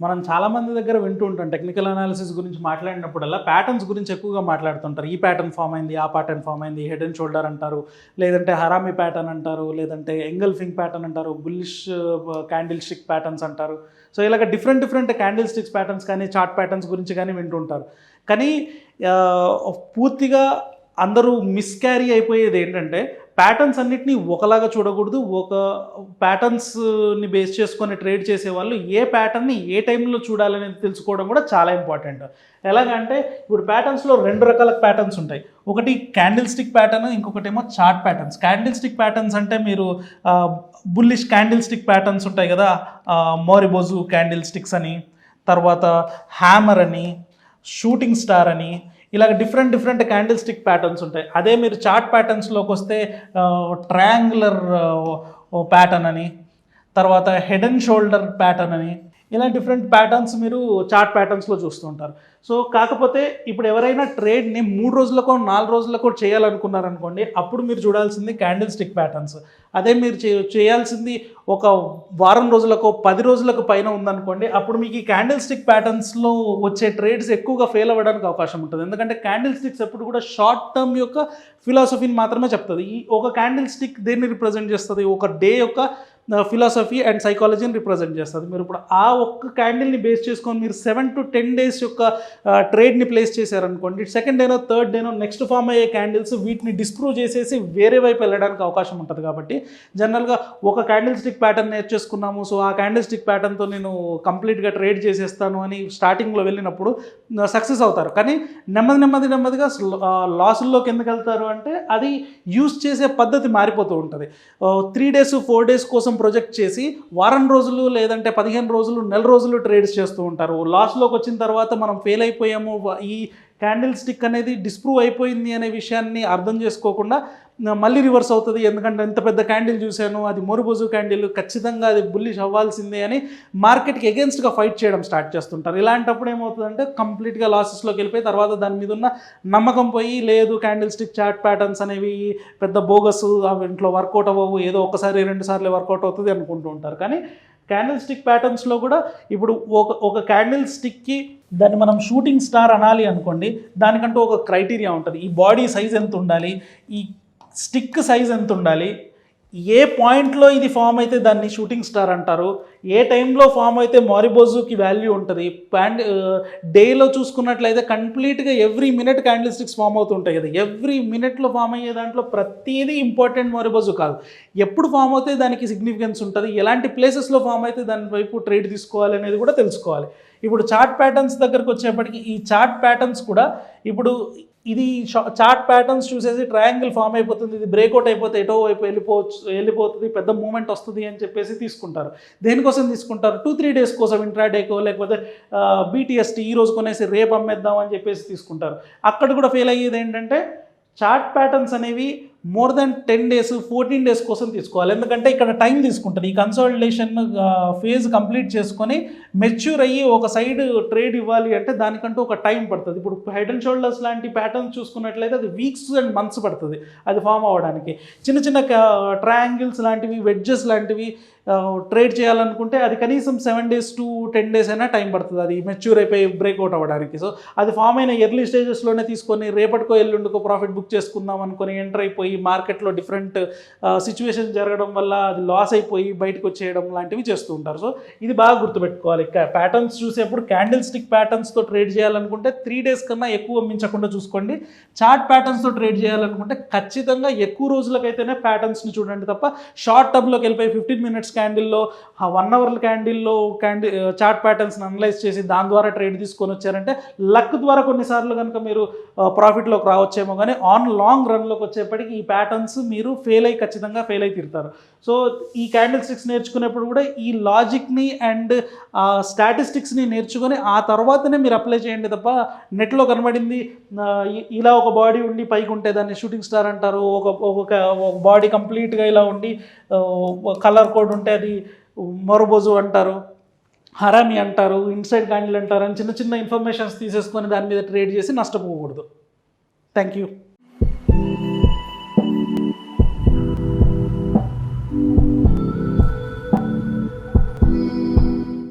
మనం చాలామంది దగ్గర వింటూ ఉంటాం టెక్నికల్ అనాలిసిస్ గురించి మాట్లాడినప్పుడల్లా ప్యాటర్న్స్ గురించి ఎక్కువగా మాట్లాడుతుంటారు. ఈ ప్యాటర్న్ ఫామ్ అయింది, ఆ ప్యాటర్న్ ఫామ్ అయింది, హెడ్ అండ్ షోల్డర్ అంటారు, లేదంటే హరామీ ప్యాటర్న్ అంటారు, లేదంటే ఎంగల్ఫింగ్ ప్యాటర్న్ అంటారు, బుల్లిష్ క్యాండిల్ స్టిక్ ప్యాటర్న్స్ అంటారు. సో ఇలాగ డిఫరెంట్ క్యాండిల్ స్టిక్స్ ప్యాటర్న్స్ కానీ చార్ట్ ప్యాటర్న్స్ గురించి కానీ వింటుంటారు. కానీ పూర్తిగా అందరూ మిస్క్యారీ అయిపోయేది ఏంటంటే ప్యాటర్న్స్ అన్నిటినీ ఒకలాగా చూడకూడదు. ఒక ప్యాటర్న్స్ని బేస్ చేసుకొని ట్రేడ్ చేసే వాళ్ళు ఏ ప్యాటర్న్ని ఏ టైంలో చూడాలనేది తెలుసుకోవడం కూడా చాలా ఇంపార్టెంట్. ఎలాగంటే ఇప్పుడు ప్యాటర్న్స్లో 2 రకాల ప్యాటర్న్స్ ఉంటాయి. ఒకటి క్యాండిల్ స్టిక్ ప్యాటర్న్, ఇంకొకటి ఏమో chart patterns. Candle stick patterns అంటే మీరు బుల్లిష్ క్యాండిల్ స్టిక్ ప్యాటర్న్స్ ఉంటాయి కదా, మోరిబోజు క్యాండిల్ స్టిక్స్ అని, తర్వాత హ్యామర్ అని, షూటింగ్ స్టార్ అని, ఇలాగ డిఫరెంట్ క్యాండిల్ స్టిక్ ప్యాటర్న్స్ ఉంటాయి. అదే మీరు చార్ట్ ప్యాటర్న్స్లోకి వస్తే ట్రయాంగులర్ ప్యాటర్న్ అని, తర్వాత హెడ్ అండ్ షోల్డర్ ప్యాటర్న్ అని, ఇలా డిఫరెంట్ ప్యాటర్న్స్ మీరు చార్ట్ ప్యాటర్న్స్లో చూస్తూ ఉంటారు. సో కాకపోతే ఇప్పుడు ఎవరైనా ట్రేడ్ని 3 రోజులకో 4 రోజులకో చేయాలనుకున్నారనుకోండి, అప్పుడు మీరు చూడాల్సింది క్యాండిల్ స్టిక్ ప్యాటర్న్స్. అదే మీరు చేయాల్సింది ఒక వారం రోజులకో 10 రోజులకు పైన ఉందనుకోండి, అప్పుడు మీకు ఈ క్యాండిల్ స్టిక్ ప్యాటర్న్స్లో వచ్చే ట్రేడ్స్ ఎక్కువగా ఫెయిల్ అవ్వడానికి అవకాశం ఉంటుంది. ఎందుకంటే క్యాండిల్ స్టిక్స్ ఎప్పుడు కూడా షార్ట్ టర్మ్ యొక్క ఫిలాసఫీని మాత్రమే చెప్తుంది. ఈ ఒక క్యాండిల్ స్టిక్ దేన్ని రిప్రజెంట్ చేస్తుంది? ఒక డే యొక్క ఫిలాసఫీ అండ్ సైకాలజీని రిప్రజెంట్ చేస్తుంది. మీరు ఇప్పుడు ఆ ఒక్క క్యాండిల్ని బేస్ చేసుకొని మీరు 7 to 10 డేస్ యొక్క ట్రేడ్ని ప్లేస్ చేశారనుకోండి, సెకండ్ డేనో థర్డ్ డేనో నెక్స్ట్ ఫామ్ అయ్యే క్యాండిల్స్ వీటిని డిస్ప్రూవ్ చేసేసి వేరే వైపు వెళ్ళడానికి అవకాశం ఉంటుంది. కాబట్టి జనరల్గా ఒక క్యాండిల్ స్టిక్ ప్యాటర్న్ నేర్చేసుకున్నాము, సో ఆ క్యాండిల్ స్టిక్ ప్యాటర్న్తో నేను కంప్లీట్గా ట్రేడ్ చేసేస్తాను అని స్టార్టింగ్లో వెళ్ళినప్పుడు సక్సెస్ అవుతారు. కానీ నెమ్మదిగా లాసుల్లోకి ఎందుకు వెళ్తారు అంటే అది యూజ్ చేసే పద్ధతి మారిపోతూ ఉంటుంది. 3 days 4 days కోసం ప్రొజెక్ట్ చేసి వారం రోజులు లేదంటే 15 రోజులు నెల రోజులు ట్రేడ్స్ చేస్తూ ఉంటారు. లాస్ట్లోకి వచ్చిన తర్వాత మనం ఫెయిల్ అయిపోయాము, ఈ క్యాండిల్ స్టిక్ అనేది డిస్ప్రూవ్ అయిపోయింది అనే విషయాన్ని అర్థం చేసుకోకుండా మళ్ళీ రివర్స్ అవుతుంది. ఎందుకంటే ఎంత పెద్ద క్యాండిల్ చూశాను, అది మోరిబోజు క్యాండిల్, ఖచ్చితంగా అది బుల్లిష్ అవ్వాల్సిందే అని మార్కెట్కి అగేన్స్ట్గా ఫైట్ చేయడం స్టార్ట్ చేస్తుంటారు. ఇలాంటప్పుడు ఏమవుతుందంటే కంప్లీట్గా లాసెస్లోకి వెళ్ళిపోయి తర్వాత దాని మీద ఉన్న నమ్మకం పోయి, లేదు క్యాండిల్ స్టిక్ చార్ట్ ప్యాటర్న్స్ అనేవి పెద్ద బోగస్, అవి ఇంట్లో వర్కౌట్ అవ్వవు, ఏదో ఒకసారి 2 సార్లు వర్కౌట్ అవుతుంది అనుకుంటూ ఉంటారు. కానీ క్యాండిల్ స్టిక్ ప్యాటర్న్స్లో కూడా ఇప్పుడు ఒక క్యాండిల్ స్టిక్కి దాన్ని మనం షూటింగ్ స్టార్ అనాలి అనుకోండి, దానికంటూ ఒక క్రైటీరియా ఉంటుంది. ఈ బాడీ సైజ్ ఎంత ఉండాలి, ఈ స్టిక్ సైజ్ ఎంత ఉండాలి, ఏ పాయింట్లో ఇది ఫామ్ అయితే దాన్ని షూటింగ్ స్టార్ అంటారు, ఏ టైంలో ఫామ్ అయితే మోరిబోజుకి వాల్యూ ఉంటుంది. డేలో చూసుకున్నట్లయితే కంప్లీట్గా every minute candle sticks form అవుతుంటాయి కదా, ఎవ్రీ మినిట్లో ఫామ్ అయ్యే దాంట్లో ప్రతిదీ ఇంపార్టెంట్ మోరిబోజు కాదు. ఎప్పుడు ఫామ్ అవుతే దానికి సిగ్నిఫికెన్స్ ఉంటుంది, ఎలాంటి ప్లేసెస్లో ఫామ్ అయితే దాని వైపు ట్రేడ్ తీసుకోవాలి అనేది కూడా తెలుసుకోవాలి. ఇప్పుడు చార్ట్ ప్యాటర్న్స్ దగ్గరకు వచ్చేప్పటికి ఈ చార్ట్ ప్యాటర్న్స్ కూడా ఇప్పుడు ఇది చార్ట్ ప్యాటర్న్స్ చూసేసి ట్రయాంగిల్ ఫామ్ అయిపోతుంది, ఇది బ్రేక్అవుట్ అయిపోతే ఎటో వైపు వెళ్ళిపోతుంది, పెద్ద మూమెంట్ వస్తుంది అని చెప్పేసి తీసుకుంటారు. దేనికోసం తీసుకుంటారు? 2-3 days కోసం, ఇంట్రాడేకో లేకపోతే BTST ఈ రోజు కొనేసి రేపు అమ్మేద్దాం అని చెప్పేసి తీసుకుంటారు. అక్కడ కూడా ఫెయిల్ అయ్యేది ఏంటంటే చార్ట్ ప్యాటర్న్స్ అనేవి more than 10 days 14 days కోసం తీసుకోవాలి. ఎందుకంటే ఇక్కడ టైం తీసుకుంటుంది. ఈ కన్సాలిడేషన్ ఫేజ్ కంప్లీట్ చేసుకొని మెచ్యూర్ అయ్యి ఒక సైడ్ ట్రేడ్ ఇవ్వాలి అంటే దానికంటూ ఒక టైం పడుతుంది. ఇప్పుడు హెడ్ అండ్ షోల్డర్స్ లాంటి ప్యాటర్న్స్ చూసుకున్నట్లయితే అది వీక్స్ అండ్ మంత్స్ పడుతుంది అది ఫామ్ అవ్వడానికి. చిన్న ట్రయాంగిల్స్ లాంటివి, వెడ్జెస్ లాంటివి ట్రేడ్ చేయాలనుకుంటే అది కనీసం 7 days to 10 days అయినా టైం పడుతుంది అది మెచ్యూర్ అయిపోయి బ్రేక్అవుట్ అవ్వడానికి. సో అది ఫామ్ అయిన ఎర్లీ స్టేజెస్లోనే తీసుకొని రేపటికో ఎల్లుండికో ప్రాఫిట్ బుక్ చేసుకుందాం అనుకొని ఎంటర్ అయిపోయి మార్కెట్లో డిఫరెంట్ సిచ్యువేషన్ జరగడం వల్ల అది లాస్ అయిపోయి బయటకు వచ్చేయడం లాంటివి చేస్తూ ఉంటారు. సో ఇది బాగా గుర్తుపెట్టుకోవాలి. ప్యాటర్న్స్ చూసేప్పుడు క్యాండిల్ స్టిక్ ప్యాటర్న్స్తో ట్రేడ్ చేయాలనుకుంటే 3 days కన్నా ఎక్కువ మించకుండా చూసుకోండి. చార్ట్ ప్యాటర్న్స్తో ట్రేడ్ చేయాలనుకుంటే ఖచ్చితంగా ఎక్కువ రోజులకైతేనే ప్యాటర్న్స్ని చూడండి తప్ప షార్ట్ టర్మ్లోకి వెళ్ళిపోయి 15 minutes క్యాండిల్లో 1 hour క్యాండిల్లో చార్ట్ ప్యాటర్న్స్ని అనలైజ్ చేసి దాని ద్వారా ట్రేడ్ తీసుకొని వచ్చారంటే లక్ ద్వారా కొన్నిసార్లు కనుక మీరు ప్రాఫిట్లోకి రావచ్చేమో, కానీ ఆన్ లాంగ్ రన్లోకి వచ్చేప్పటికి ఈ ప్యాటర్న్స్ మీరు ఖచ్చితంగా ఫెయిల్ అయి తీరుతారు. సో ఈ క్యాండిల్ స్టిక్స్ నేర్చుకునేప్పుడు కూడా ఈ లాజిక్ని అండ్ స్టాటిస్టిక్స్ని నేర్చుకొని ఆ తర్వాతనే మీరు అప్లై చేయండి తప్ప నెట్లో కనబడింది ఇలా ఒక బాడీ ఉండి పైకి ఉంటే దాన్ని షూటింగ్ స్టార్ అంటారు, ఒక బాడీ కంప్లీట్గా ఇలా ఉండి కలర్ కోడ్ ఉంటే అది మోరిబోజు అంటారు, హరామీ అంటారు, ఇన్సైడ్ క్యాండిల్ అంటారు అని చిన్న ఇన్ఫర్మేషన్స్ తీసేసుకొని దాని మీద ట్రేడ్ చేసి నష్టపోకూడదు. Thank you.